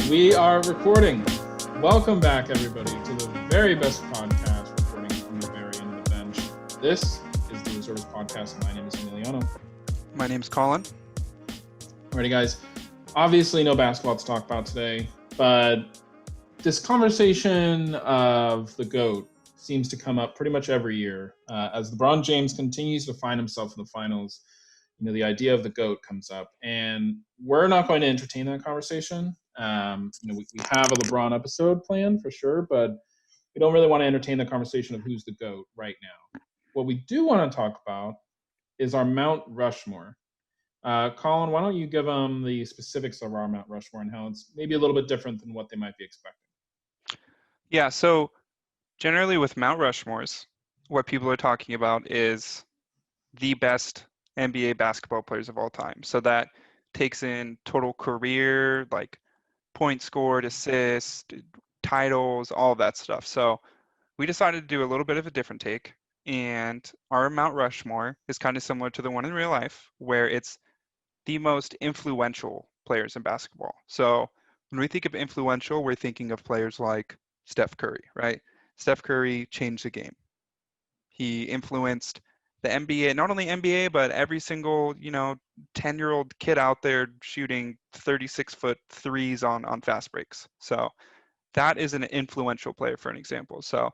We are recording. Welcome back, everybody, to the very best podcast recording from the very end of the bench. This is the Reserves Podcast. My name is Emiliano. My name's Colin. Alrighty, guys. Obviously, no basketball to talk about today, but this conversation of the GOAT seems to come up pretty much every year. As LeBron James continues to find himself in the finals, the idea of the GOAT comes up, and we're not going to entertain that conversation. We have a LeBron episode planned for sure, but we don't really want to entertain the conversation of who's the GOAT right now. What we do want to talk about is our Mount Rushmore. Colin, why don't you give them the specifics of our Mount Rushmore and how it's maybe a little bit different than what they might be expecting? Yeah, so generally with Mount Rushmores, what people are talking about is the best NBA basketball players of all time. So that takes in total career, like points scored, assists, titles, all that stuff. So we decided to do a little bit of a different take. And our Mount Rushmore is kind of similar to the one in real life, where it's the most influential players in basketball. So when we think of influential, we're thinking of players like Steph Curry, right? Steph Curry changed the game. He influenced the NBA, not only NBA, but every single, 10-year-old kid out there shooting 36-foot threes on fast breaks. So that is an influential player, for an example. So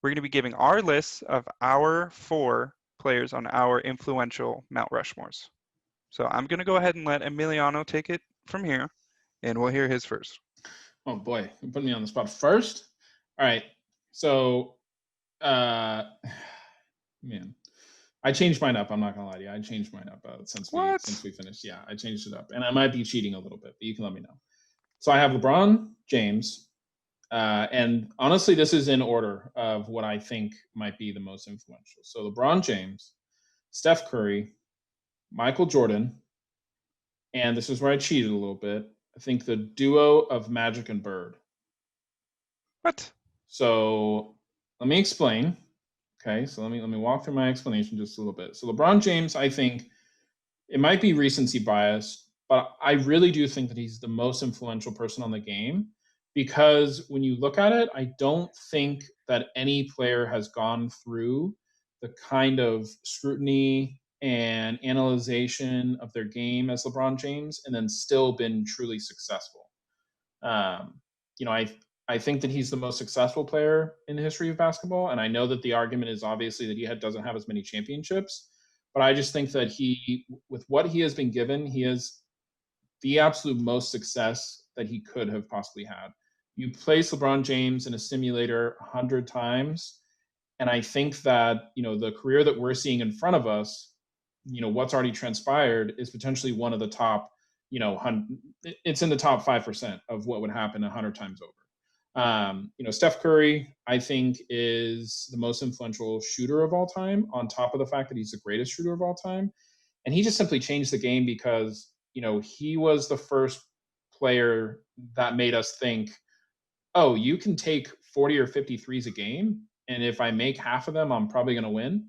we're going to be giving our list of our 4 players on our influential Mount Rushmores. So I'm going to go ahead and let Emiliano take it from here, and we'll hear his first. Oh boy, you put me on the spot first. All right, so man, I changed mine up. I'm not gonna lie to you. I changed mine up since we finished. Yeah, I changed it up, and I might be cheating a little bit, but you can let me know. So I have LeBron James, and honestly, this is in order of what I think might be the most influential. So LeBron James, Steph Curry, Michael Jordan, and this is where I cheated a little bit. I think the duo of Magic and Bird. What? So let me explain. Okay, so let me walk through my explanation just a little bit. So LeBron James, I think it might be recency bias, but I really do think that he's the most influential person on the game because when you look at it, I don't think that any player has gone through the kind of scrutiny and analyzation of their game as LeBron James and then still been truly successful. Um, I think that he's the most successful player in the history of basketball, and I know that the argument is obviously that he doesn't have as many championships, but I just think that with what he has been given, he has the absolute most success that he could have possibly had. You place LeBron James in a simulator 100 times, and I think that the career that we're seeing in front of us, what's already transpired is potentially one of the top, it's in the top 5% of what would happen 100 times over. Steph Curry, I think, is the most influential shooter of all time, on top of the fact that he's the greatest shooter of all time. And he just simply changed the game because, he was the first player that made us think, oh, you can take 40 or 50 threes a game. And if I make half of them, I'm probably going to win.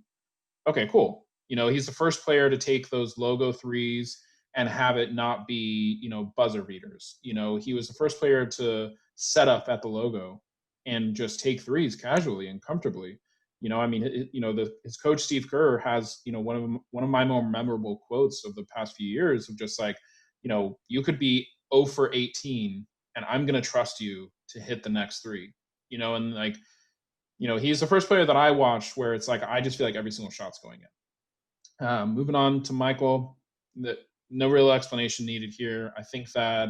Okay, cool. He's the first player to take those logo threes and have it not be, buzzer beaters. He was the first player to set up at the logo and just take threes casually and comfortably. His coach Steve Kerr has, one of my more memorable quotes of the past few years of just like, you could be 0 for 18 and I'm going to trust you to hit the next three. And like, he's the first player that I watched where it's like I just feel like every single shot's going in. Moving on to Michael, no real explanation needed here. I think that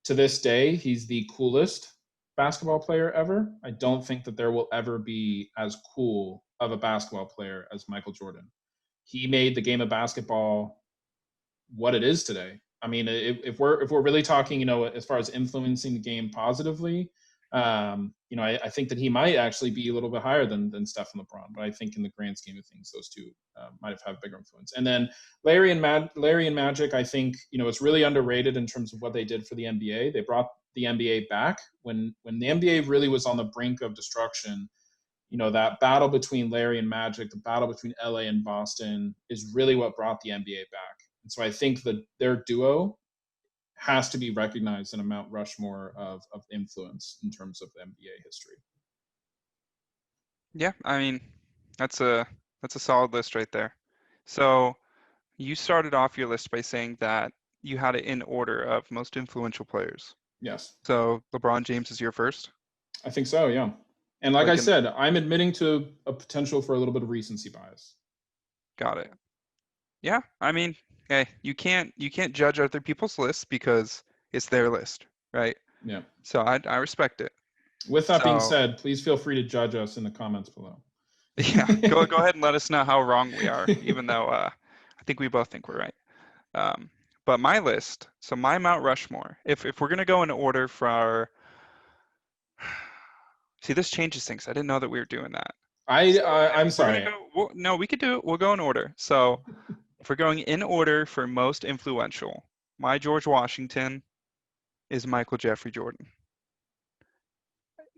to this day, he's the coolest basketball player ever. I don't think that there will ever be as cool of a basketball player as Michael Jordan. He made the game of basketball what it is today. I mean, if we're really talking, as far as influencing the game positively, I think that he might actually be a little bit higher than Steph and LeBron. But I think in the grand scheme of things, those two might have had bigger influence. And then Larry and Magic, I think, it's really underrated in terms of what they did for the NBA. They brought the NBA back when the NBA really was on the brink of destruction. That battle between Larry and Magic, the battle between LA and Boston is really what brought the NBA back. And so I think that their duo has to be recognized in a Mount Rushmore of influence in terms of NBA history. Yeah, I mean, that's a solid list right there. So you started off your list by saying that you had it in order of most influential players. Yes, So LeBron James is your first? I think so. Yeah, and like I Like in said, I'm admitting to a potential for a little bit of recency bias. got it. Yeah, I mean, hey, you can't judge other people's lists because it's their list, right? Yeah. So I respect it. With that being So said, please feel free to judge us in the comments below. yeah, go ahead and let us know how wrong we are, even though I think we both think we're right. Um, but my list, so my Mount Rushmore, if we're gonna go in order for our, see, this changes things. I didn't know that we were doing that. So I'm if we're gonna sorry. go, well, no, we could do it. We'll go in order. So if we're going in order for most influential, my George Washington is Michael Jeffrey Jordan.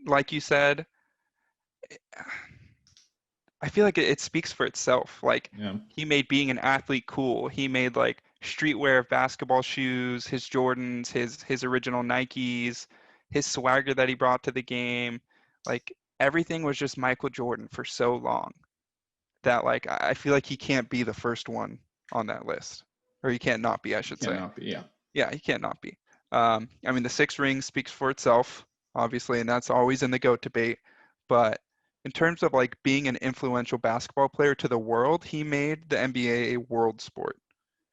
Like you said, I feel like it speaks for itself. Like Yeah. he made being an athlete cool. He made like streetwear of basketball shoes, his Jordans, his original Nikes, his swagger that he brought to the game. Like everything was just Michael Jordan for so long that like I feel like he can't be the first one on that list. Or he can't not be, I should say. Cannot be. Yeah. Yeah, he can't not be. I mean, the six rings speaks for itself, obviously, and that's always in the GOAT debate. But in terms of like being an influential basketball player to the world, he made the NBA a world sport.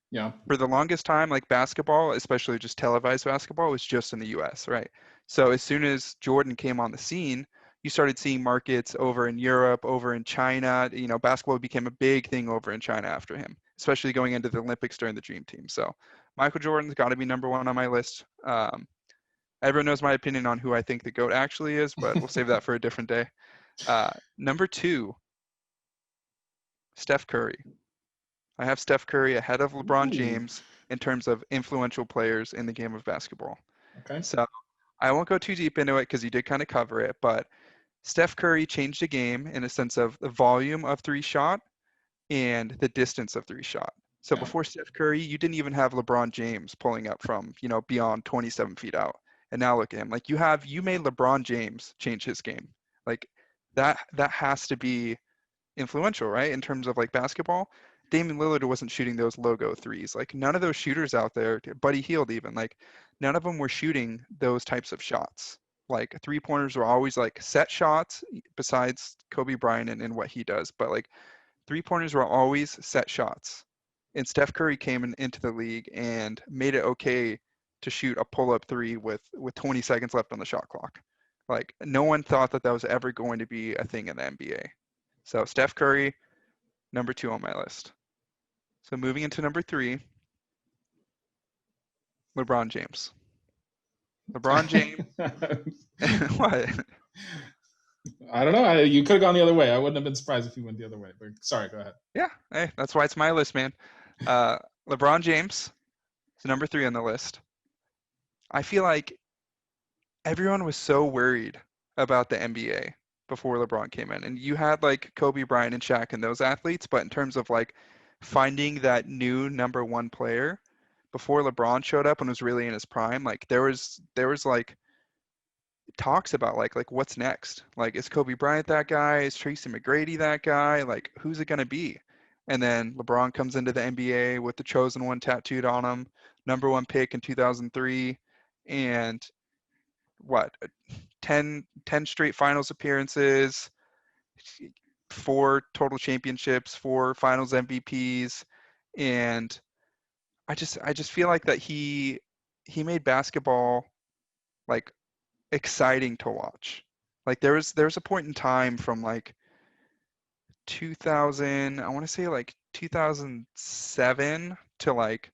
Yeah. For the longest time, like basketball, especially just televised basketball, was just in the US, right? So as soon as Jordan came on the scene, you started seeing markets over in Europe, over in China. You know, basketball became a big thing over in China after him, especially going into the Olympics during the Dream Team. So Michael Jordan's got to be number one on my list. Everyone knows my opinion on who I think the GOAT actually is, but we'll save that for a different day. Number two, Steph Curry. I have Steph Curry ahead of LeBron Ooh. James in terms of influential players in the game of basketball. Okay. So I won't go too deep into it because you did kind of cover it, but Steph Curry changed the game in a sense of the volume of three shot and the distance of three shot. So Yeah. before Steph Curry, you didn't even have LeBron James pulling up from, you know, beyond 27 feet out. And now look at him. Like you made LeBron James change his game. Like that has to be influential, right? In terms of like basketball. Damian Lillard wasn't shooting those logo threes. Like none of those shooters out there, Buddy Hield even, like none of them were shooting those types of shots. Like three pointers were always like set shots besides Kobe Bryant and what he does. But like three pointers were always set shots. And Steph Curry came into the league and made it okay to shoot a pull up three with 20 seconds left on the shot clock. Like no one thought that that was ever going to be a thing in the NBA. So Steph Curry, number two on my list. So moving into number three, LeBron James. LeBron James. What? I don't know. You could have gone the other way. I wouldn't have been surprised if you went the other way. But sorry, go ahead. Yeah, hey, that's why it's my list, man. Uh, LeBron James is number three on the list. I feel like everyone was so worried about the NBA before LeBron came in. And you had like Kobe Bryant and Shaq and those athletes, but in terms of like finding that new number one player before LeBron showed up and was really in his prime, like there was like talks about like what's next? Like is Kobe Bryant that guy? Is Tracy McGrady that guy? Like who's it gonna be? And then LeBron comes into the NBA with the chosen one tattooed on him, number one pick in 2003, and what 10 straight finals appearances, four total championships, four finals MVPs, and I just feel like that he made basketball like exciting to watch. Like there was a point in time from like 2000, I want to say like 2007 to like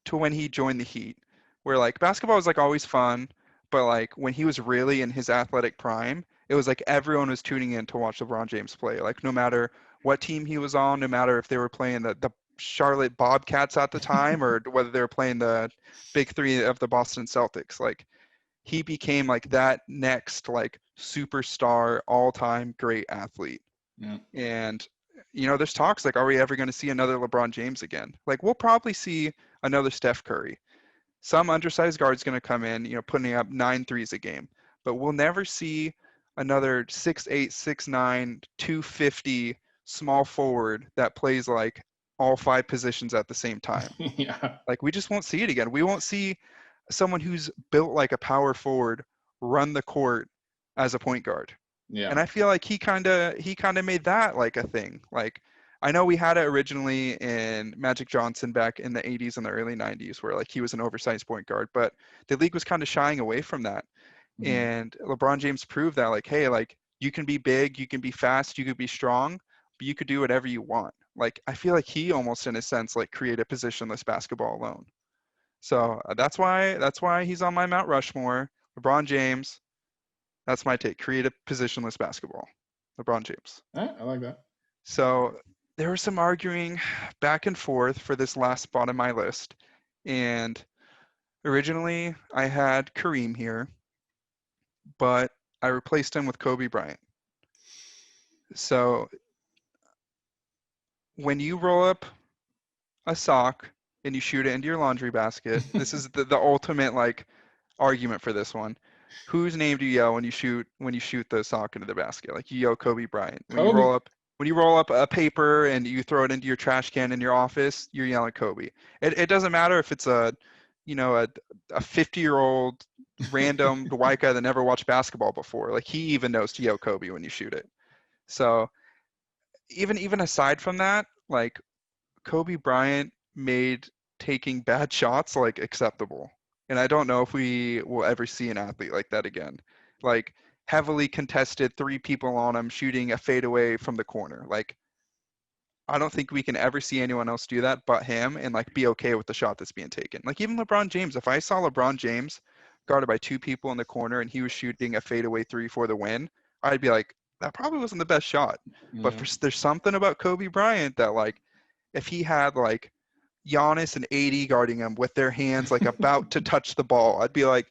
to when he joined the Heat, where like basketball was like always fun, but like when he was really in his athletic prime, it was like everyone was tuning in to watch LeBron James play. Like no matter what team he was on, no matter if they were playing the Charlotte Bobcats at the time or whether they were playing the big three of the Boston Celtics, like he became like that next like superstar all-time great athlete. Yeah. And you know, there's talks like, are we ever going to see another LeBron James again? Like, we'll probably see another Steph Curry. some undersized guard's going to come in, putting up 9 threes a game, but we'll never see another 6'8", 6'9", 250 small forward that plays like all 5 positions at the same time. Yeah. Like we just won't see it again. We won't see someone who's built like a power forward run the court as a point guard. Yeah. And I feel like he kind of made that like a thing. Like I know we had it originally in Magic Johnson back in the 80s and the early 90s where like he was an oversized point guard, but the league was kind of shying away from that. Mhm. And LeBron James proved that like, hey, like you can be big, you can be fast, you could be strong, but you could do whatever you want. Like I feel like he almost in a sense like created positionless basketball alone. So that's why he's on my Mount Rushmore. LeBron James, that's my take. Creative positionless basketball. LeBron James. All right, I like that. So there was some arguing back and forth for this last spot on my list. And originally I had Kareem here, but I replaced him with Kobe Bryant. So when you roll up a sock and you shoot it into your laundry basket, this is the ultimate like argument for this one. Whose name do you yell when you shoot the sock into the basket? Like you yell Kobe Bryant. Kobe. When you roll up a paper and you throw it into your trash can in your office, you're yelling Kobe. It doesn't matter if it's a 50-year-old random white guy that never watched basketball before. Like he even knows to yell Kobe when you shoot it. So even aside from that, like Kobe Bryant made taking bad shots like acceptable. And I don't know if we will ever see an athlete like that again. Like heavily contested, 3 people on him shooting a fadeaway from the corner. Like I don't think we can ever see anyone else do that but him and like be okay with the shot that's being taken. Like even LeBron James, if I saw LeBron James guarded by 2 people in the corner and he was shooting a fadeaway three for the win, I'd be like, that probably wasn't the best shot. But Yeah. there's something about Kobe Bryant that like if he had like Giannis and AD guarding him with their hands like about to touch the ball, I'd be like,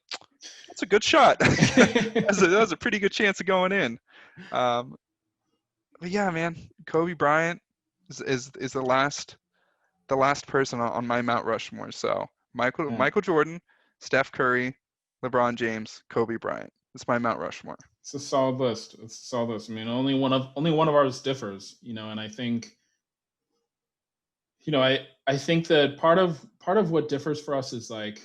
that's a good shot. That was a pretty good chance of going in. Um, but yeah, man, Kobe Bryant is the last person on my Mount Rushmore. So Yeah. Michael Jordan, Steph Curry, LeBron James, Kobe Bryant. That's my Mount Rushmore. It's a solid list. It's a solid list. I mean, only one of ours differs, and I think, I think that part of what differs for us is like,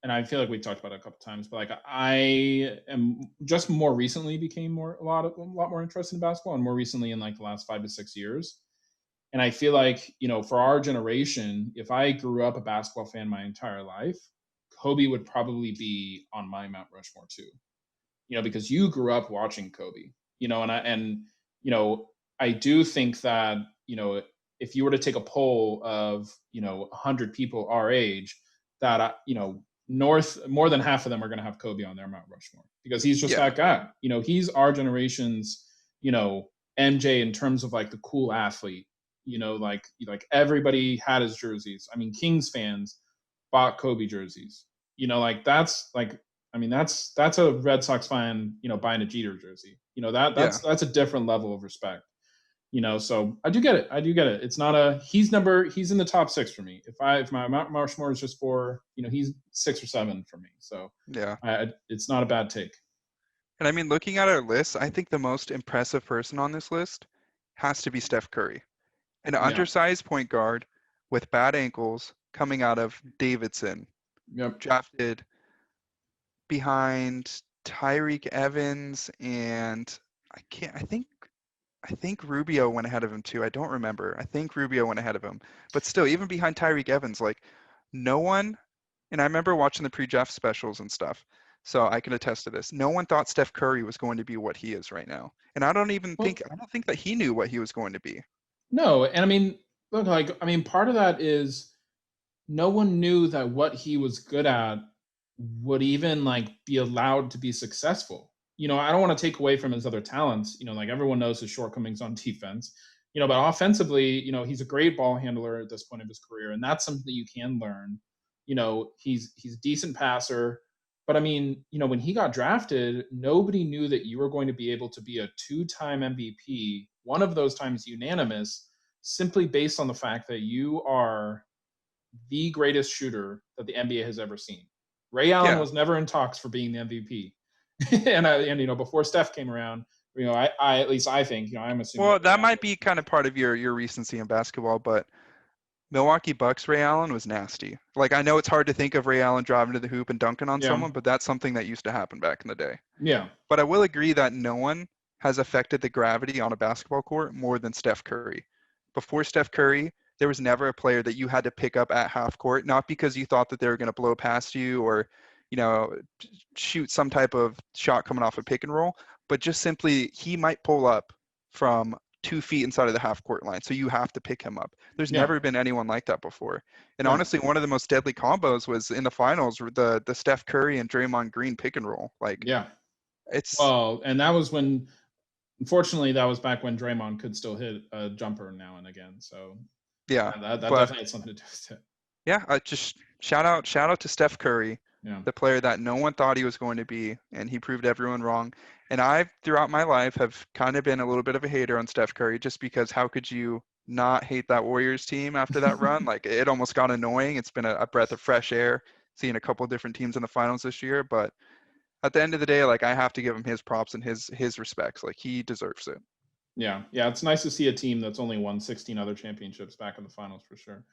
and I feel like we talked about it a couple times, but like I am just more recently became a lot more interested in basketball, and more recently in like the last 5 to 6 years. And I feel like, for our generation, if I grew up a basketball fan my entire life, Kobe would probably be on my Mount Rushmore too. Because you grew up watching Kobe, and I do think that, if you were to take a poll of, 100 people our age, that, north more than half of them are going to have Kobe on their Mount Rushmore because he's just Yeah, that guy. He's our generation's, MJ in terms of like the cool athlete. Like everybody had his jerseys. I mean, Kings fans bought Kobe jerseys. Like that's like, I mean, that's a Red Sox fan, buying a Jeter jersey. yeah. That's a different level of respect. So I do get it. I do get it. It's not a he's in the top six for me. If my Mount Rushmore is just for, he's 6 or 7 for me. So Yeah. it's not a bad take. And I mean, looking at our list, I think the most impressive person on this list has to be Steph Curry, an Yeah. undersized point guard with bad ankles coming out of Davidson, Yep. drafted behind Tyreek Evans and I think Rubio went ahead of him too. I don't remember. I think Rubio went ahead of him. But still, even behind Tyreek Evans, like no one, and I remember watching the pre-draft specials and stuff. So I can attest to this. No one thought Steph Curry was going to be what he is right now. And Well, I don't think that he knew what he was going to be. no, and I mean, look, like I mean, part of that is no one knew that what he was good at would even like be allowed to be successful. I don't want to take away from his other talents. Like everyone knows his shortcomings on defense. But offensively, he's a great ball handler at this point of his career, and that's something that you can learn. He's a decent passer, but I mean, when he got drafted, nobody knew that you were going to be able to be a two-time MVP, one of those times unanimous, simply based on the fact that you are the greatest shooter that the NBA has ever seen. Ray Allen Yeah. was never in talks for being the MVP. And before Steph came around, I at least I think, I'm assuming Well, that Ray that Allen might be kind of part of your recency in basketball, but Milwaukee Bucks Ray Allen was nasty. Like, I know it's hard to think of Ray Allen driving to the hoop and dunking on yeah. someone, but that's something that used to happen back in the day. Yeah. But I will agree that no one has affected the gravity on a basketball court more than Steph Curry. Before Steph Curry, there was never a player that you had to pick up at half court, not because you thought that they were going to blow past you or, you know, shoot some type of shot coming off a pick and roll, but just simply he might pull up from 2 feet inside of the half court line. So you have to pick him up. There's Yeah. never been anyone like that before. And Yeah. honestly, one of the most deadly combos was in the finals, the Steph Curry and Draymond Green pick and roll. Like, Yeah. it's Well, and that was when, unfortunately, that was back when Draymond could still hit a jumper now and again. So yeah, that but definitely had something to do with it. yeah, just shout out to Steph Curry, Yeah. the player that no one thought he was going to be, and he proved everyone wrong. And I, throughout my life, have kind of been a little bit of a hater on Steph Curry, just because how could you not hate that Warriors team after that run? Like, it almost got annoying. It's been a breath of fresh air seeing a couple of different teams in the finals this year, but at the end of the day, like, I have to give him his props and his respects. Like, he deserves it. Yeah. Yeah. It's nice to see a team that's only won 16 other championships back in the finals for sure.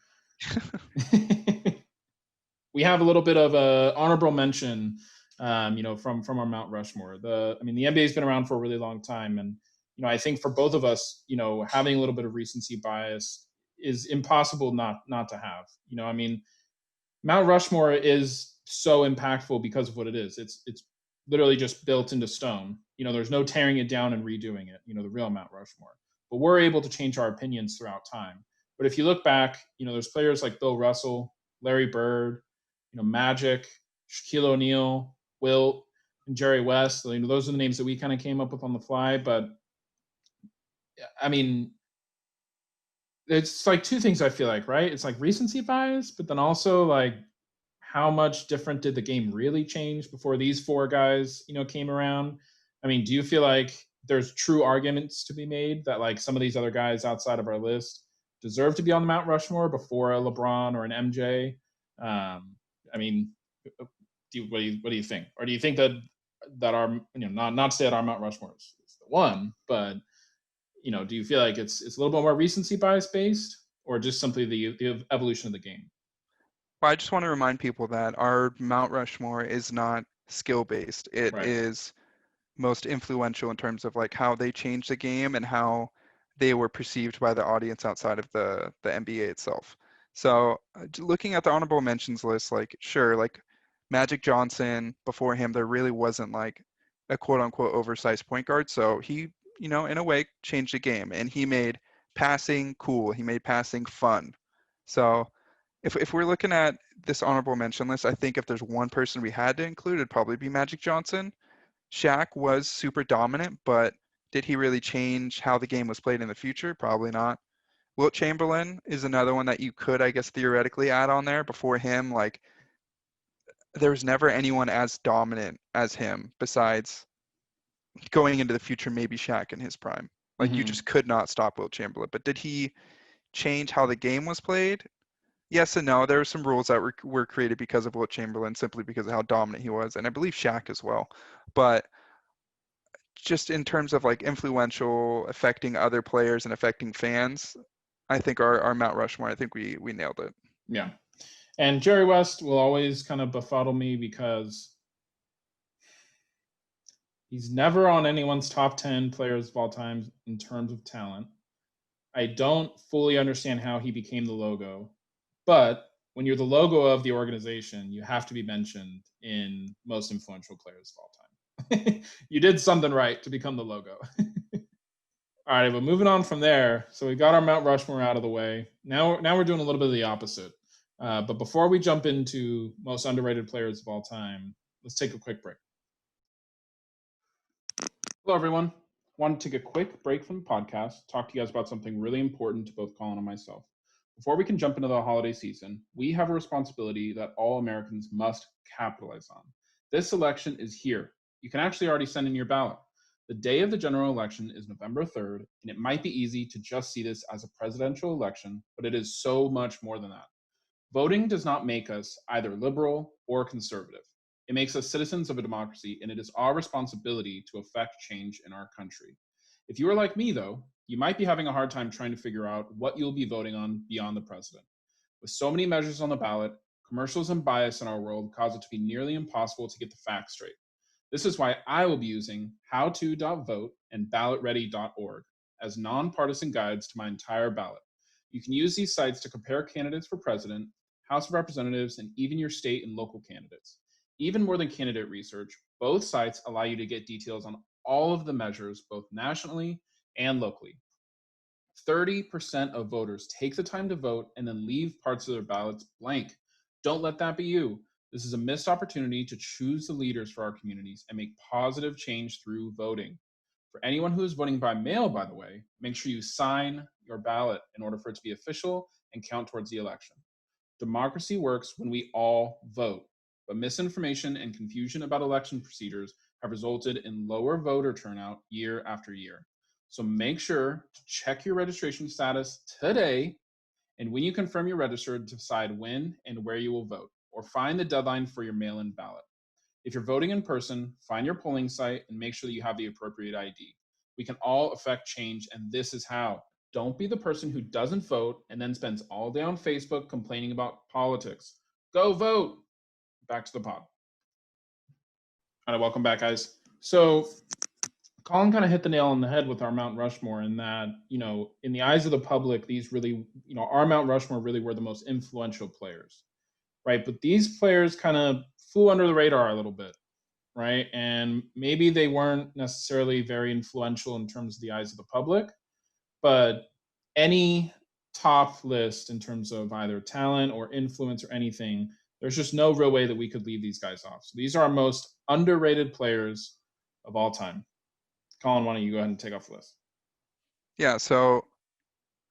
We have a little bit of a honorable mention, from our Mount Rushmore. The NBA's been around for a really long time, and I think for both of us, having a little bit of recency bias is impossible not to have. Mount Rushmore is so impactful because of what it is. It's literally just built into stone. There's no tearing it down and redoing it. The real Mount Rushmore. But we're able to change our opinions throughout time. But if you look back, there's players like Bill Russell, Larry Bird, Magic, Shaquille O'Neal, Wilt, and Jerry West. Those are the names that we kind of came up with on the fly. But I mean, it's like two things I feel like, right? It's like recency bias, but then also like how much different did the game really change before these four guys, came around? Do you feel like there's true arguments to be made that like some of these other guys outside of our list deserve to be on the Mount Rushmore before a LeBron or an MJ? Um, I mean, what do you think? Or do you think that our not to say that our Mount Rushmore is the one, but do you feel like it's a little bit more recency bias based, or just simply the evolution of the game? Well, I just want to remind people that our Mount Rushmore is not skill based. It Right. is most influential in terms of like how they changed the game and how they were perceived by the audience outside of the NBA itself. So looking at the honorable mentions list, like sure, like Magic Johnson before him, there really wasn't like a quote unquote oversized point guard. So he, in a way changed the game and he made passing cool. He made passing fun. So if we're looking at this honorable mention list, I think if there's one person we had to include, it'd probably be Magic Johnson. Shaq was super dominant, but did he really change how the game was played in the future? Probably not. Wilt Chamberlain is another one that you could, I guess, theoretically add on there. Before him, like, there was never anyone as dominant as him besides going into the future, maybe Shaq in his prime. Like, you Mm-hmm. just could not stop Wilt Chamberlain. But did he change how the game was played? Yes and no. There were some rules that were created because of Wilt Chamberlain, simply because of how dominant he was, and I believe Shaq as well. But just in terms of like influential, affecting other players and affecting fans, I think our Mount Rushmore, I think we nailed it. Yeah. And Jerry West will always kind of befuddle me because he's never on anyone's top 10 players of all time in terms of talent. I don't fully understand how he became the logo, but when you're the logo of the organization, you have to be mentioned in most influential players of all time. You did something right to become the logo. All right, but moving on from there, so we got our Mount Rushmore out of the way. Now we're doing a little bit of the opposite. But before we jump into most underrated players of all time, let's take a quick break. Hello, everyone. Want to take a quick break from the podcast, talk to you guys about something really important to both Colin and myself. Before we can jump into the holiday season, we have a responsibility that all Americans must capitalize on. This election is here. You can actually already send in your ballot. The day of the general election is November 3rd, and it might be easy to just see this as a presidential election, but it is so much more than that. Voting does not make us either liberal or conservative. It makes us citizens of a democracy, and it is our responsibility to affect change in our country. If you are like me, though, you might be having a hard time trying to figure out what you'll be voting on beyond the president. With so many measures on the ballot, commercials and bias in our world cause it to be nearly impossible to get the facts straight. This is why I will be using howto.vote and ballotready.org as nonpartisan guides to my entire ballot. You can use these sites to compare candidates for president, House of Representatives, and even your state and local candidates. Even more than candidate research, both sites allow you to get details on all of the measures, both nationally and locally. 30% of voters take the time to vote and then leave parts of their ballots blank. Don't let that be you. This is a missed opportunity to choose the leaders for our communities and make positive change through voting. For anyone who is voting by mail, by the way, make sure you sign your ballot in order for it to be official and count towards the election. Democracy works when we all vote, but misinformation and confusion about election procedures have resulted in lower voter turnout year after year. So make sure to check your registration status today, and when you confirm you're registered, decide when and where you will vote, or find the deadline for your mail-in ballot. If you're voting in person, find your polling site and make sure that you have the appropriate ID. We can all affect change, and this is how. Don't be the person who doesn't vote and then spends all day on Facebook complaining about politics. Go vote. Back to the pod. All right, welcome back, guys. So Colin kind of hit the nail on the head with our Mount Rushmore in that, in the eyes of the public, these really, our Mount Rushmore really were the most influential players, right? But these players kind of flew under the radar a little bit, right? And maybe they weren't necessarily very influential in terms of the eyes of the public, but any top list in terms of either talent or influence or anything, there's just no real way that we could leave these guys off. So these are our most underrated players of all time. Colin, why don't you go ahead and take off the list? Yeah, so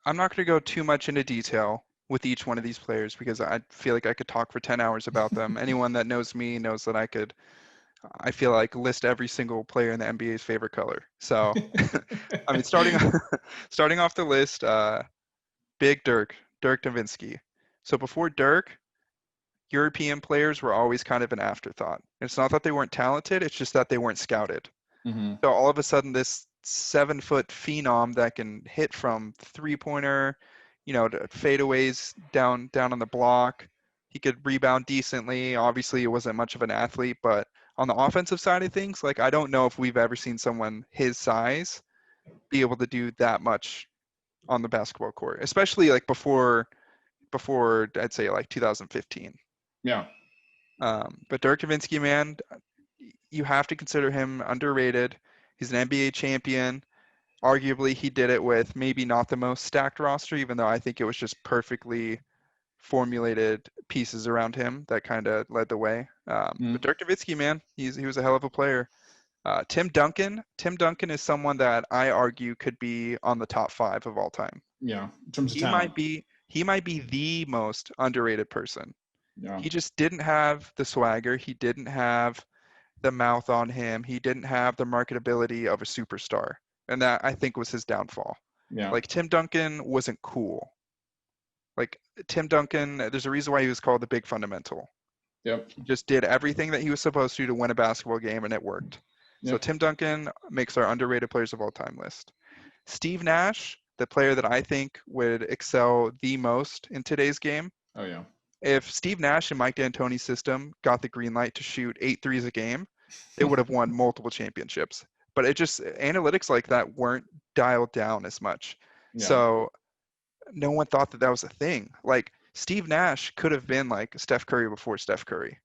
I'm not going to go too much into detail with each one of these players because I feel like I could talk for 10 hours about them. Anyone that knows me knows that I feel like list every single player in the NBA's favorite color. So, I mean, starting off the list, Big Dirk Nowitzki. So before Dirk, European players were always kind of an afterthought. It's not that they weren't talented, it's just that they weren't scouted. Mm-hmm. So all of a sudden, this 7-foot phenom that can hit from three-pointer, to fadeaways down on the block. He could rebound decently. Obviously, he wasn't much of an athlete, but on the offensive side of things, like I don't know if we've ever seen someone his size be able to do that much on the basketball court, especially like before I'd say like 2015. Yeah. But Dirk Nowitzki, man, you have to consider him underrated. He's an NBA champion. Arguably, he did it with maybe not the most stacked roster, even though I think it was just perfectly formulated pieces around him that kind of led the way. But Dirk Nowitzki, man, he was a hell of a player. Tim Duncan is someone that I argue could be on the top 5 of all time. Yeah, in terms of He talent. might be the most underrated person. Yeah. He just didn't have the swagger. He didn't have the mouth on him. He didn't have the marketability of a superstar. And that I think was his downfall. Yeah. Like Tim Duncan wasn't cool. Like Tim Duncan, there's a reason why he was called the big fundamental. Yep. He just did everything that he was supposed to win a basketball game and it worked. Yep. So Tim Duncan makes our underrated players of all time list. Steve Nash, the player that I think would excel the most in today's game. Oh yeah. If Steve Nash and Mike D'Antoni's system got the green light to shoot 8 threes a game, they would have won multiple championships. But it just analytics like that weren't dialed down as much. Yeah. So no one thought that was a thing. Like Steve Nash could have been like Steph Curry before Steph Curry.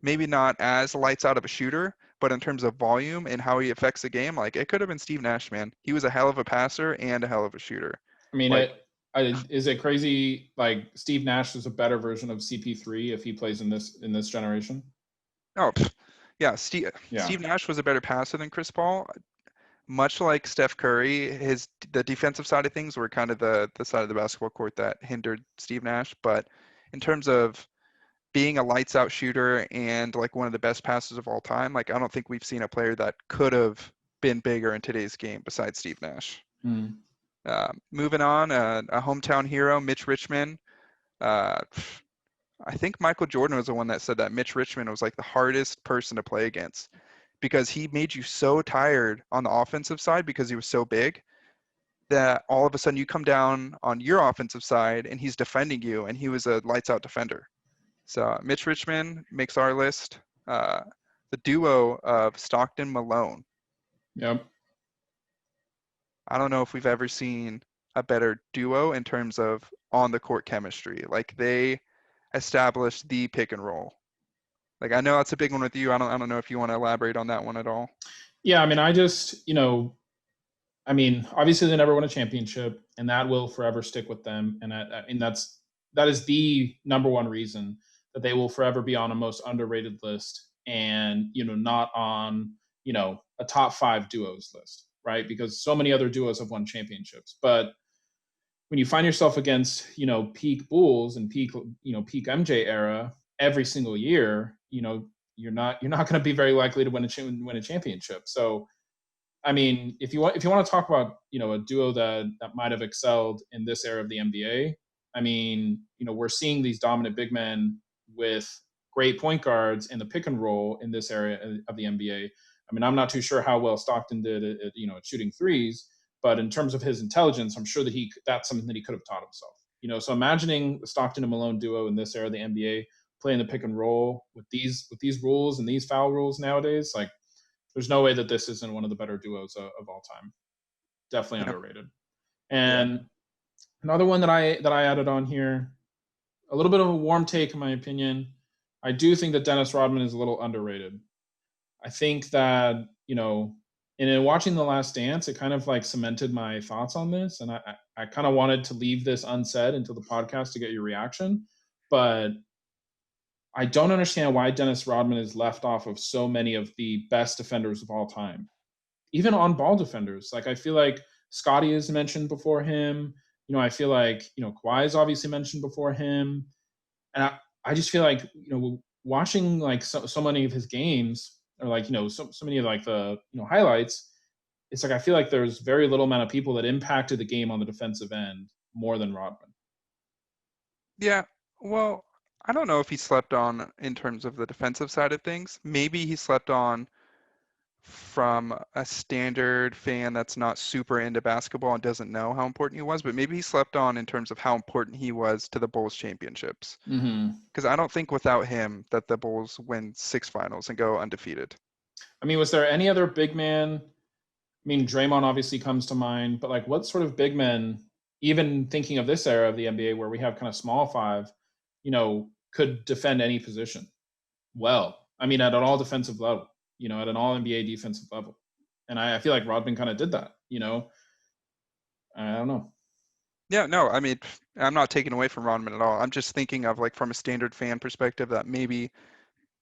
Maybe not as lights out of a shooter, but in terms of volume and how he affects the game, like it could have been Steve Nash, man. He was a hell of a passer and a hell of a shooter. I mean, like, is it crazy? Like Steve Nash is a better version of CP3 if he plays in this generation. Oh, yeah. Steve Nash was a better passer than Chris Paul. Much like Steph Curry, the defensive side of things were kind of the side of the basketball court that hindered Steve Nash. But in terms of being a lights out shooter and like one of the best passers of all time, like I don't think we've seen a player that could have been bigger in today's game besides Steve Nash. Moving on, a hometown hero, Mitch Richmond. I think Michael Jordan was the one that said that Mitch Richmond was like the hardest person to play against because he made you so tired on the offensive side because he was so big that all of a sudden you come down on your offensive side and he's defending you, and he was a lights out defender. So Mitch Richmond makes our list. Uh, the duo of Stockton Malone. Yep. I don't know if we've ever seen a better duo in terms of on the court chemistry. Like they established the pick and roll. Like I know that's a big one with you. I don't know if you want to elaborate on that one at all. Yeah, I mean, I just, I mean, obviously they never won a championship, and that will forever stick with them. And that is the number one reason that they will forever be on a most underrated list, and not on a top five duos list, right? Because so many other duos have won championships, but when you find yourself against peak Bulls and peak MJ era every single year, you're not going to be very likely to win a championship. So I mean, if you want to talk about a duo that might have excelled in this era of the NBA, I mean, we're seeing these dominant big men with great point guards in the pick and roll in this area of the NBA. I mean, I'm not too sure how well Stockton did at shooting threes, but in terms of his intelligence, I'm sure that's something that he could have taught himself. So imagining the Stockton and Malone duo in this era of the NBA playing the pick and roll with these rules and these foul rules nowadays, like there's no way that this isn't one of the better duos of all time. Definitely Yeah. underrated. Yeah. And another one that I added on here, a little bit of a warm take in my opinion. I do think that Dennis Rodman is a little underrated. I think that and in watching The Last Dance, it kind of like cemented my thoughts on this, and I kind of wanted to leave this unsaid until the podcast to get your reaction, but I don't understand why Dennis Rodman is left off of so many of the best defenders of all time, even on ball defenders. Like I feel like Scotty is mentioned before him. I feel like Kawhi is obviously mentioned before him, and I just feel like watching like so many of his games, or like so many of like the highlights. It's like I feel like there's very little amount of people that impacted the game on the defensive end more than Rodman. Yeah. Well, I don't know if he slept on in terms of the defensive side of things. Maybe he slept on from a standard fan that's not super into basketball and doesn't know how important he was, but maybe he slept on in terms of how important he was to the Bulls championships. Hmm. Because I don't think without him that the Bulls win 6 finals and go undefeated. I mean, was there any other big man? I mean, Draymond obviously comes to mind, but like, what sort of big men, even thinking of this era of the NBA where we have kind of small five, could defend any position well? I mean, at an all defensive level, at an all NBA defensive level. And I feel like Rodman kind of did that, I don't know. Yeah, no, I mean, I'm not taking away from Rodman at all. I'm just thinking of like from a standard fan perspective that maybe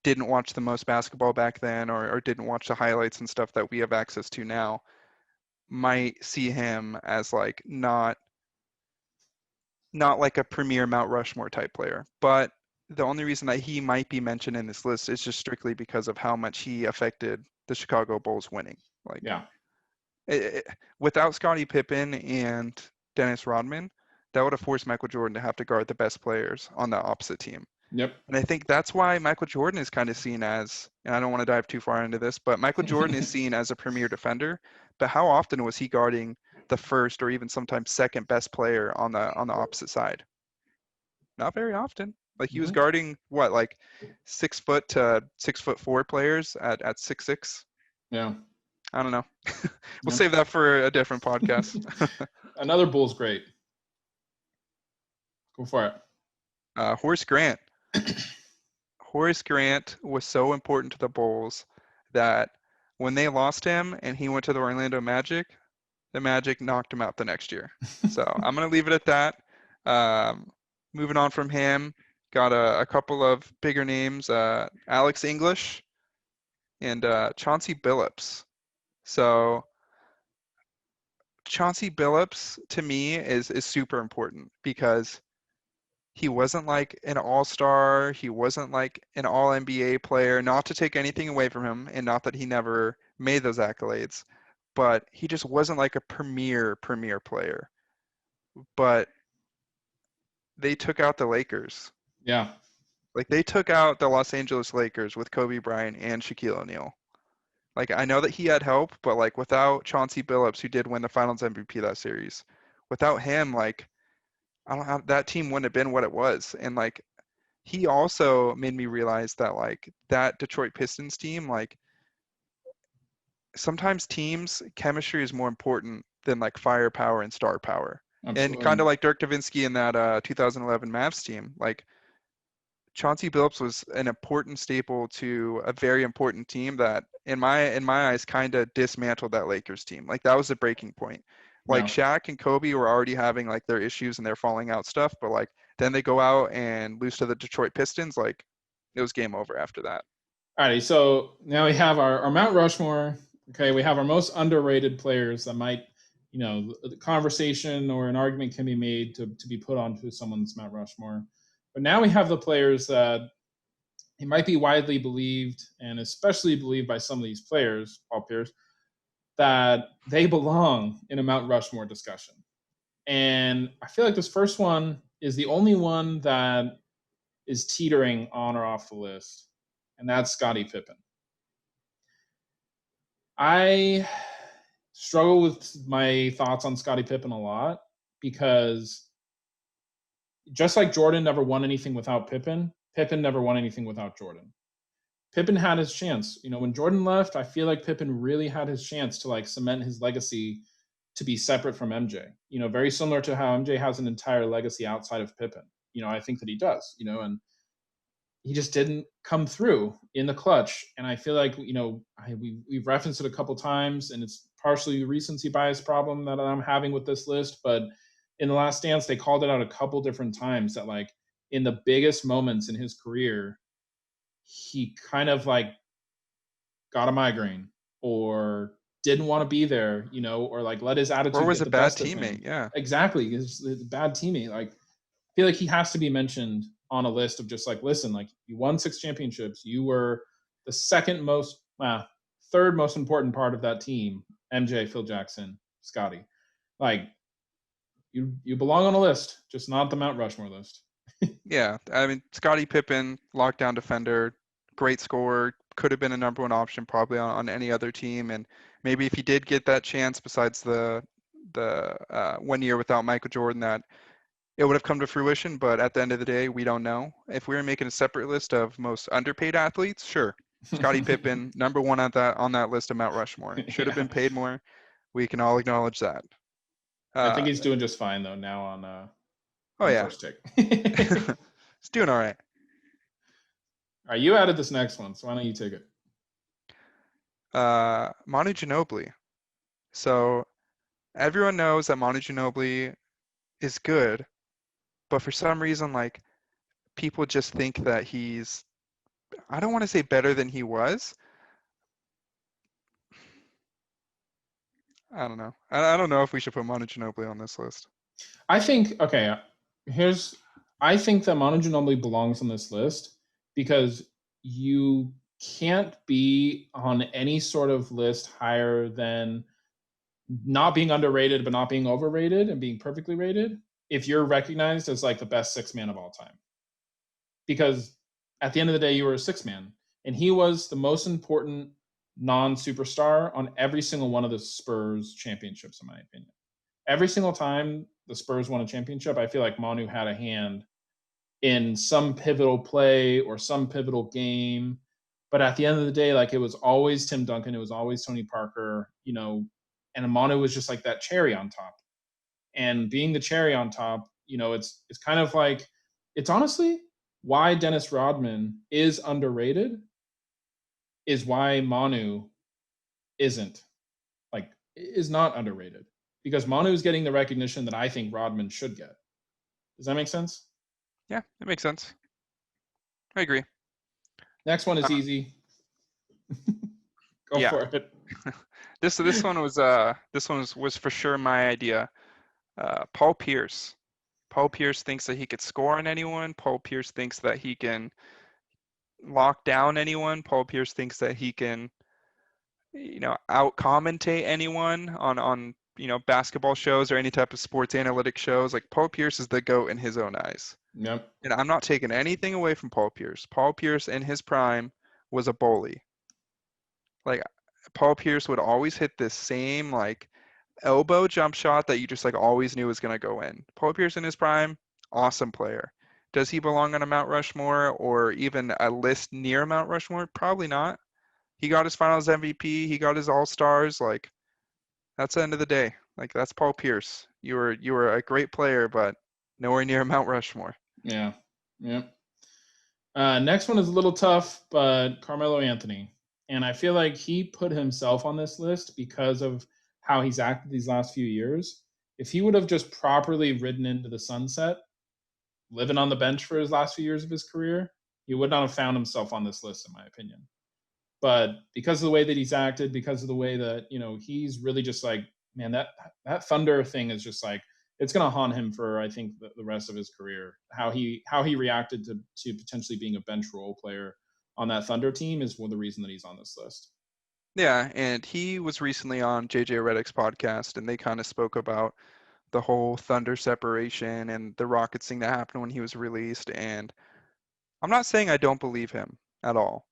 didn't watch the most basketball back then or didn't watch the highlights and stuff that we have access to now might see him as like not like a premier Mount Rushmore type player. But the only reason that he might be mentioned in this list is just strictly because of how much he affected the Chicago Bulls winning. Like Yeah. without Scottie Pippen and Dennis Rodman, that would have forced Michael Jordan to have to guard the best players on the opposite team. Yep. And I think that's why Michael Jordan is kind of seen as, and I don't want to dive too far into this, but Michael Jordan is seen as a premier defender. But how often was he guarding the first or even sometimes second best player on the opposite side? Not very often. Like he was Hmm. guarding what, like 6 foot to 6'4" players at 6'6". Yeah. I don't know. We'll Yep. save that for a different podcast. Another Bulls great. Go for Horace Grant. Horace Grant was so important to the Bulls that when they lost him and he went to the Orlando Magic, the Magic knocked him out the next year. So it. I'm going to leave it at that. Um, moving on from him, got a couple of bigger names, Alex English and Chauncey Billups. So Chauncey Billups to me is super important because he wasn't like an all-star. He wasn't like an all NBA player, not to take anything away from him, and not that he never made those accolades, but he just wasn't like a premier player. But they took out the Lakers. Yeah. Like they took out the Los Angeles Lakers with Kobe Bryant and Shaquille O'Neal. Like I know that he had help, but like without Chauncey Billups, who did win the Finals MVP that series, without him, like I don't have that team wouldn't have been what it was. And like he also made me realize that like that Detroit Pistons team, like sometimes teams chemistry is more important than like firepower and star power. And kind Absolutely. of like Dirk Nowitzki in that 2011 Mavs team, like Chauncey Billups was an important staple to a very important team that, in my eyes, kind of dismantled that Lakers team. Like that was the breaking point. Like Yeah. Shaq and Kobe were already having like their issues and their falling out stuff, but like then they go out and lose to the Detroit Pistons. Like it was game over after that. Alrighty, so now we have our Mount Rushmore. Okay, we have our most underrated players that might, the conversation or an argument can be made to be put onto someone's Mount Rushmore. But now we have the players that it might be widely believed, and especially believed by some of these players, Paul Pierce, that they belong in a Mount Rushmore discussion. And I feel like this first one is the only one that is teetering on or off the list, and that's Scottie Pippen. I struggle with my thoughts on Scottie Pippen a lot because just like Jordan never won anything without Pippen, Pippen never won anything without Jordan. Pippen had his chance. When Jordan left, I feel like Pippen really had his chance to like cement his legacy to be separate from MJ. Very similar to how MJ has an entire legacy outside of Pippen. I think that he does, and he just didn't come through in the clutch. And I feel like we've referenced it a couple times, and it's partially a recency bias problem that I'm having with this list. But in the Last Dance, they called it out a couple different times that like in the biggest moments in his career, he kind of like got a migraine or didn't want to be there, or like let his Or attitude was get a the bad best of teammate. him. Yeah. Exactly, he's a bad teammate. Like I feel like he has to be mentioned on a list of just like, listen, like you won 6 championships. You were the third most important part of that team. MJ, Phil Jackson, Scotty. Like you belong on a list, just not the Mount Rushmore list. Yeah. I mean, Scottie Pippen, lockdown defender, great scorer, could have been a number one option probably on any other team. And maybe if he did get that chance, besides the 1 year without Michael Jordan, that it would have come to fruition. But at the end of the day, we don't know. If we were making a separate list of most underpaid athletes, sure, Scottie Pippen, number one on that list of Mount Rushmore. Should have Yeah, been paid more. We can all acknowledge that. I think Uh, he's doing just fine though now oh on yeah, first take. it's doing all right. All right, you added this next one, so why don't you take it? Manu Ginobili. So everyone knows that Manu Ginobili is good, but for some reason, like people just think that he's, I don't want to say better than he was. I don't know. I don't know if we should put Manu Ginobili on this list. I think okay. Here's I think that Manu Ginobili belongs on this list because you can't be on any sort of list higher than not being underrated but not being overrated and being perfectly rated if you're recognized as like the best six man of all time. Because at the end of the day, you were a six man, and he was the most important non superstar on every single one of the Spurs championships, in my opinion. Every single time the Spurs won a championship, I feel like Manu had a hand in some pivotal play or some pivotal game. But at the end of the day, like it was always Tim Duncan, it was always Tony Parker, and Manu was just like that cherry on top. And being the cherry on top, it's kind of like it's honestly why Dennis Rodman is underrated is why Manu isn't like is not underrated because Manu is getting the recognition that I think Rodman should get. Does that make sense? Yeah, that makes sense. I agree. Next one is Uh, easy. Go yeah, for it. this one was for sure my idea. Paul Pierce. Paul Pierce thinks that he could score on anyone. Paul Pierce thinks that he can lock down anyone. Paul Pierce thinks that he can, out commentate anyone on basketball shows or any type of sports analytic shows. Like Paul Pierce is the GOAT in his own eyes. Yep. And I'm not taking anything away from Paul Pierce. Paul Pierce in his prime was a bully. Like Paul Pierce would always hit this same like elbow jump shot that you just like always knew was gonna go in. Paul Pierce in his prime, awesome player. Does he belong on a Mount Rushmore or even a list near Mount Rushmore? Probably not. He got his Finals MVP. He got his All Stars. Like that's the end of the day. Like that's Paul Pierce. You were a great player, but nowhere near Mount Rushmore. Yeah. Yep. Next one is a little tough, but Carmelo Anthony. And I feel like he put himself on this list because of how he's acted these last few years. If he would have just properly ridden into the sunset, living on the bench for his last few years of his career, he would not have found himself on this list, in my opinion. But because of the way that he's acted, because of the way that he's really just like, man, that Thunder thing is just like it's going to haunt him for I think the rest of his career. How he reacted to potentially being a bench role player on that Thunder team is one of the reason that he's on this list. Yeah, and he was recently on JJ Redick's podcast, and they kind of spoke about the whole Thunder separation and the Rockets thing that happened when he was released. And I'm not saying I don't believe him at all,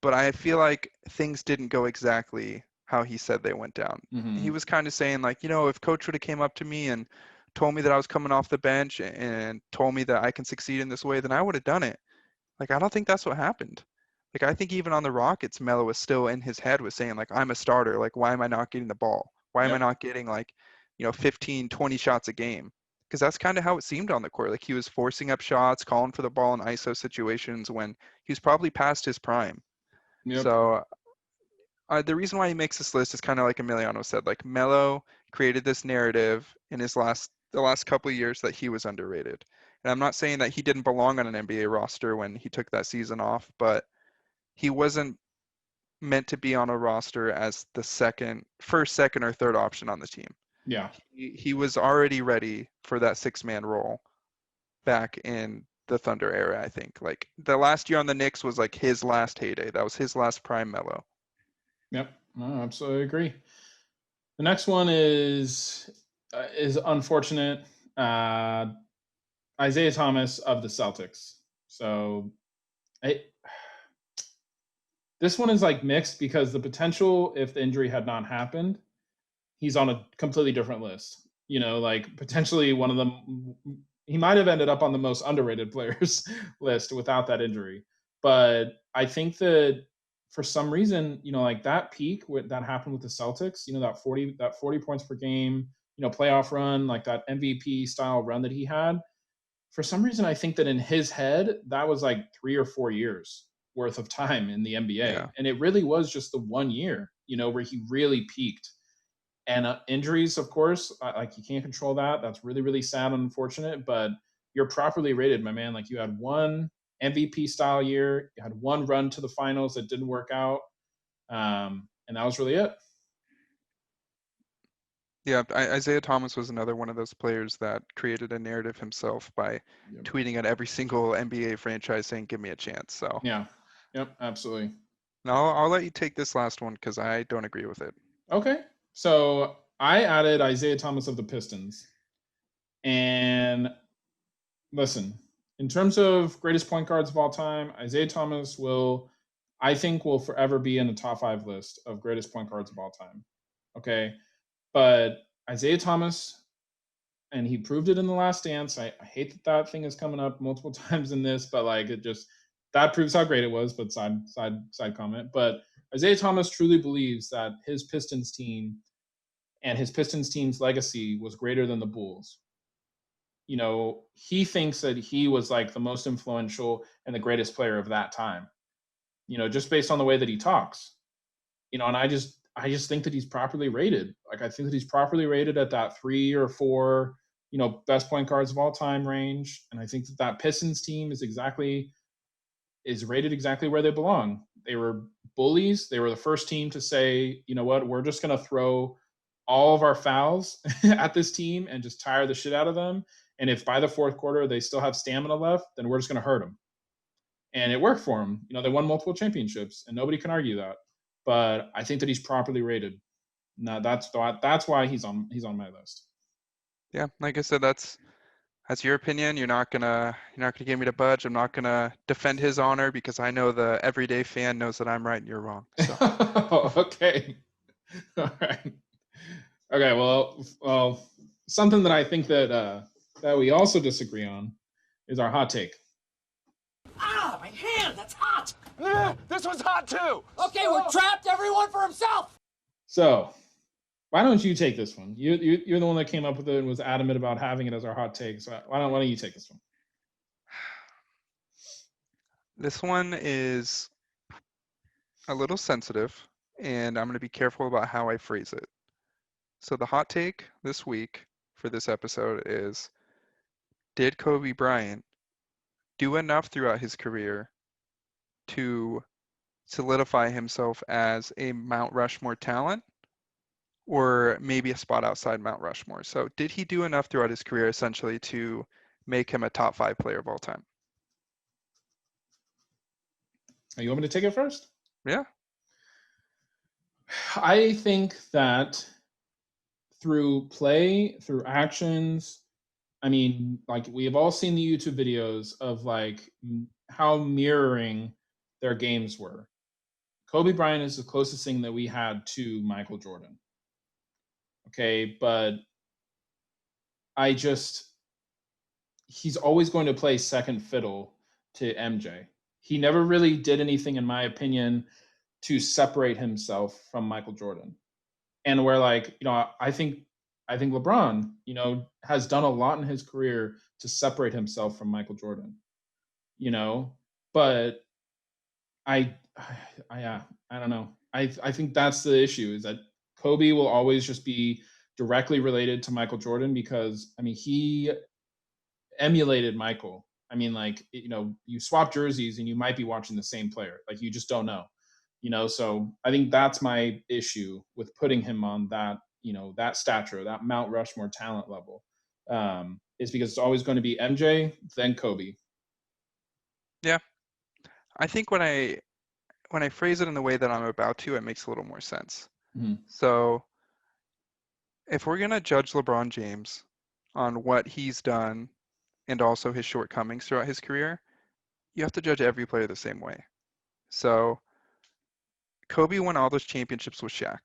but I feel like things didn't go exactly how he said they went down. He Mm-hmm. was kind of saying like, if coach would have came up to me and told me that I was coming off the bench and told me that I can succeed in this way, then I would have done it. Like, I don't think that's what happened. Like, I think even on the Rockets, Melo was still in his head was saying like, I'm a starter. Like, why am I not getting the ball? Why am I Yep. not getting like, 15, 20 shots a game? Because that's kind of how it seemed on the court. Like he was forcing up shots, calling for the ball in ISO situations when he was probably past his prime. Yep. So the reason why he makes this list is kind of like Emiliano said. Like Melo created this narrative in the last couple of years that he was underrated. And I'm not saying that he didn't belong on an NBA roster when he took that season off, but he wasn't meant to be on a roster as the first, second, or third option on the team. Yeah. He was already ready for that six-man role back in the Thunder era, I think. Like the last year on the Knicks was like his last heyday. That was his last prime Melo. Yep. No, absolutely agree. The next one is unfortunate. Uh, Isaiah Thomas of the Celtics. So I, this one is like mixed because the potential, if the injury had not happened, he's on a completely different list. Like potentially one of them, he might have ended up on the most underrated players list without that injury. But I think that for some reason, like that peak that happened with the Celtics, that 40 points per game, playoff run, like that MVP style run that he had, for some reason, I think that in his head, that was like 3 or 4 years worth of time in the NBA. Yeah. And it really was just the one year, where he really peaked. And injuries, of course, like you can't control that. That's really, really sad and unfortunate, but you're properly rated, my man. Like you had one MVP style year, you had one run to the finals that didn't work out. And that was really it. Yeah, Isaiah Thomas was another one of those players that created a narrative himself by Yep. tweeting at every single NBA franchise saying, "Give me a chance." So, Yeah. Yep. Absolutely. now I'll let you take this last one because I don't agree with it. Okay. So I added Isaiah Thomas of the Pistons. And listen, in terms of greatest point guards of all time, Isaiah Thomas I think, will forever be in the top 5 list of greatest point guards of all time. Okay. But Isaiah Thomas, and he proved it in the last dance. I hate that thing is coming up multiple times in this, but like that proves how great it was. But side comment. But Isaiah Thomas truly believes that his Pistons team and his Pistons team's legacy was greater than the Bulls. He thinks that he was like the most influential and the greatest player of that time, just based on the way that he talks, and I just think that he's properly rated. Like, I think that he's properly rated at that 3 or 4, best point guards of all time range. And I think that Pistons team is rated exactly where they belong. They were bullies. They were the first team to say, you know what, we're just going to throw all of our fouls at this team and just tire the shit out of them. And if by the fourth quarter they still have stamina left, then we're just going to hurt them. And it worked for them. They won multiple championships, and nobody can argue that. But I think that he's properly rated. Now that's why he's on my list. Yeah, like I said, that's That's your opinion. You're not gonna get me to budge. I'm not gonna defend his honor because I know the everyday fan knows that I'm right and you're wrong. So Okay. All right. Okay. Well, something that I think that we also disagree on is our hot take. Ah, my hand, that's hot. This one's hot too. Okay, we're trapped, everyone for himself. So, why don't you take this one? You're the one that came up with it and was adamant about having it as our hot take. So why don't you take this one? this one is a little sensitive, and I'm gonna be careful about how I phrase it. So the hot take this week for this episode is: did Kobe Bryant do enough throughout his career to solidify himself as a Mount Rushmore talent, or maybe a spot outside Mount Rushmore? So did he do enough throughout his career essentially to make him a top 5 player of all time? You want me to take it first? Yeah. I think that through play, through actions, I mean, like we have all seen the YouTube videos of like how mirroring their games were. Kobe Bryant is the closest thing that we had to Michael Jordan. Okay, but I just he's always going to play second fiddle to MJ. He never really did anything, in my opinion, to separate himself from Michael Jordan. And where like, I think LeBron, has done a lot in his career to separate himself from Michael Jordan. But I I don't know. I think that's the issue is that Kobe will always just be directly related to Michael Jordan because I mean he emulated Michael. I mean, like, you swap jerseys and you might be watching the same player. Like, you just don't know, So I think that's my issue with putting him on that, that stature, that Mount Rushmore talent level, is because it's always going to be MJ, then Kobe. Yeah. I think when I phrase it in the way that I'm about to, it makes a little more sense. Mhm. So if we're going to judge LeBron James on what he's done and also his shortcomings throughout his career, you have to judge every player the same way. So Kobe won all those championships with Shaq.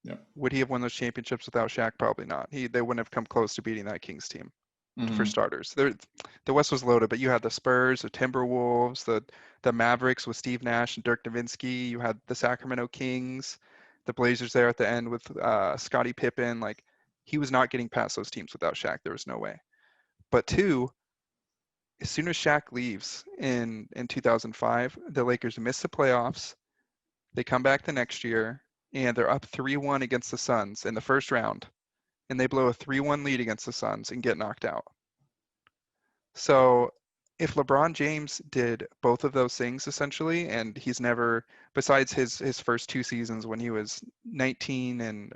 Yep. Would he have won those championships without Shaq? Probably not. They wouldn't have come close to beating that Kings team. For Mhm. starters. The West was loaded, but you had the Spurs, the Timberwolves, the Mavericks with Steve Nash and Dirk Nowitzki. You had the Sacramento Kings, the Blazers there at the end with Scottie Pippen. Like, he was not getting past those teams without Shaq. There was no way. But two, as soon as Shaq leaves in 2005, the Lakers miss the playoffs. They come back the next year, and they're up 3-1 against the Suns in the first round, and they blow a 3-1 lead against the Suns and get knocked out. So if LeBron James did both of those things essentially, and he's never, besides his first 2 seasons when he was 18 and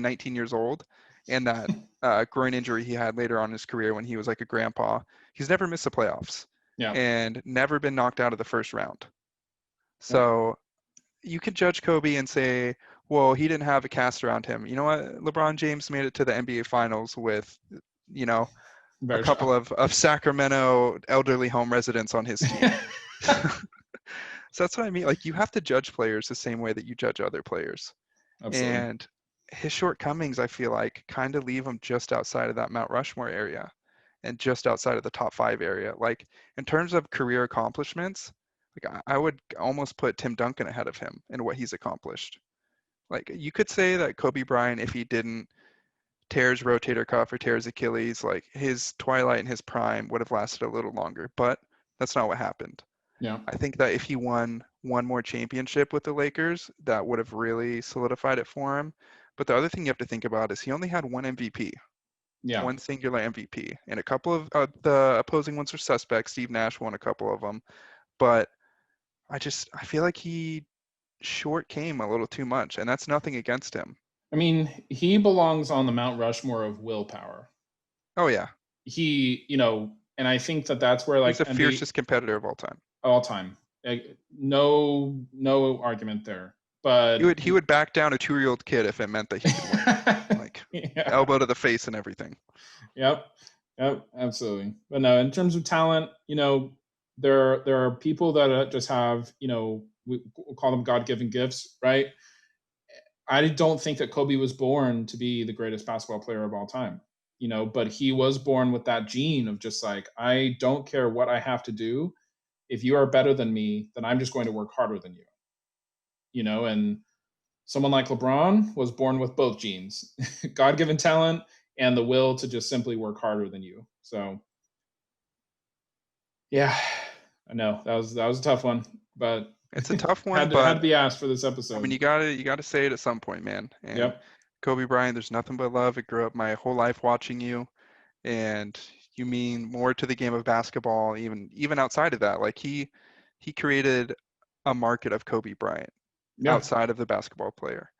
19 years old, and that groin injury he had later on in his career when he was like a grandpa, he's never missed the playoffs Yeah. and never been knocked out of the first round. So you could judge Kobe and say, well, he didn't have a cast around him. You know what? LeBron James made it to the NBA Finals with, a Very couple of Sacramento elderly home residents on his team. So that's what I mean. Like, you have to judge players the same way that you judge other players. Absolutely. And his shortcomings, I feel like, kind of leave him just outside of that Mount Rushmore area and just outside of the top 5 area. Like, in terms of career accomplishments, like I would almost put Tim Duncan ahead of him in what he's accomplished. Like, you could say that Kobe Bryant, if he didn't tear his rotator cuff or tear his Achilles, like his twilight and his prime would have lasted a little longer, but that's not what happened. Yeah. I think that if he won one more championship with the Lakers, that would have really solidified it for him. But the other thing you have to think about is he only had one MVP, Yeah. one singular MVP, and a couple of the opposing ones were suspects. Steve Nash won a couple of them, but I feel like he short came a little too much, and that's nothing against him. I mean, he belongs on the Mount Rushmore of willpower. Oh yeah, He, and I think that that's where like he's the fiercest competitor of all time. all time. Like, no argument there. But He would back down a 2-year-old kid if it meant that he could win. Like, yeah. elbow to the face and everything. Yep. Yep, absolutely. But no, in terms of talent, there are people that just have, we'll call them God-given gifts, right? I don't think that Kobe was born to be the greatest basketball player of all time, but he was born with that gene of just like, I don't care what I have to do. If you are better than me, then I'm just going to work harder than you, and someone like LeBron was born with both genes, God-given talent and the will to just simply work harder than you. So yeah, I know that was a tough one, but It's a tough one, had to but be asked for this I episode. mean, you gotta say it at some point, man. And Yep. Kobe Bryant, there's nothing but love. I grew up my whole life watching you, and you mean more to the game of basketball, even outside of that. Like he created a market of Kobe Bryant Yeah. outside of the basketball player.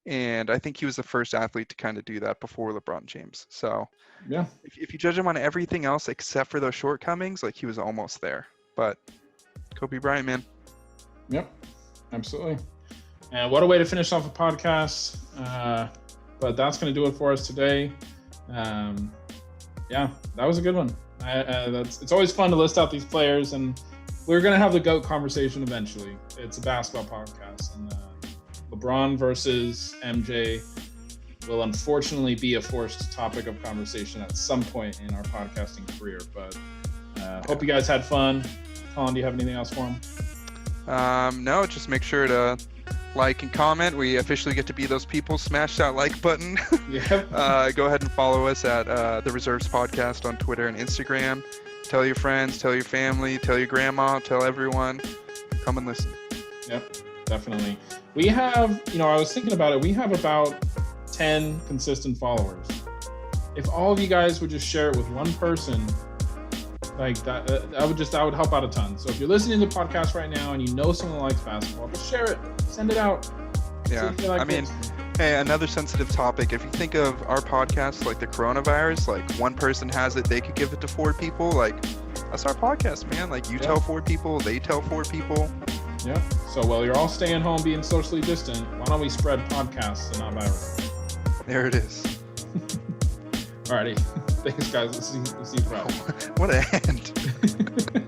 And I think he was the first athlete to kind of do that before LeBron James. So Yeah. if you judge him on everything else except for those shortcomings, like he was almost there. But Kobe Bryant, man. Yep. Absolutely. And what a way to finish off a podcast. But that's going to do it for us today. Yeah, that was a good one. It's always fun to list out these players, and we're going to have the GOAT conversation eventually. It's a basketball podcast, and LeBron versus MJ will unfortunately be a forced topic of conversation at some point in our podcasting career. But hope you guys had fun. Colin, do you have anything else for him? No, just make sure to like and comment. We officially get to be those people. Smash that like button. Yep. Go ahead and follow us at the Reserves Podcast on Twitter and Instagram. Tell your friends, tell your family, tell your grandma, tell everyone. Come and listen. Yep, definitely. We have, I was thinking about it. We have about 10 consistent followers. If all of you guys would just share it with one person, like that would help out a ton. So if you're listening to the podcast right now and you know someone likes basketball, just share it, send it out. Yeah, I mean, hey, another sensitive topic. If you think of our podcast like the coronavirus, like one person has it, they could give it to 4 people. Like that's our podcast, man. Like you tell 4 people, they tell 4 people. Yeah. So while you're all staying home, being socially distant, why don't we spread podcasts and not viruses? There it is. Alrighty. Thanks, guys. We'll see you Friday. What a end.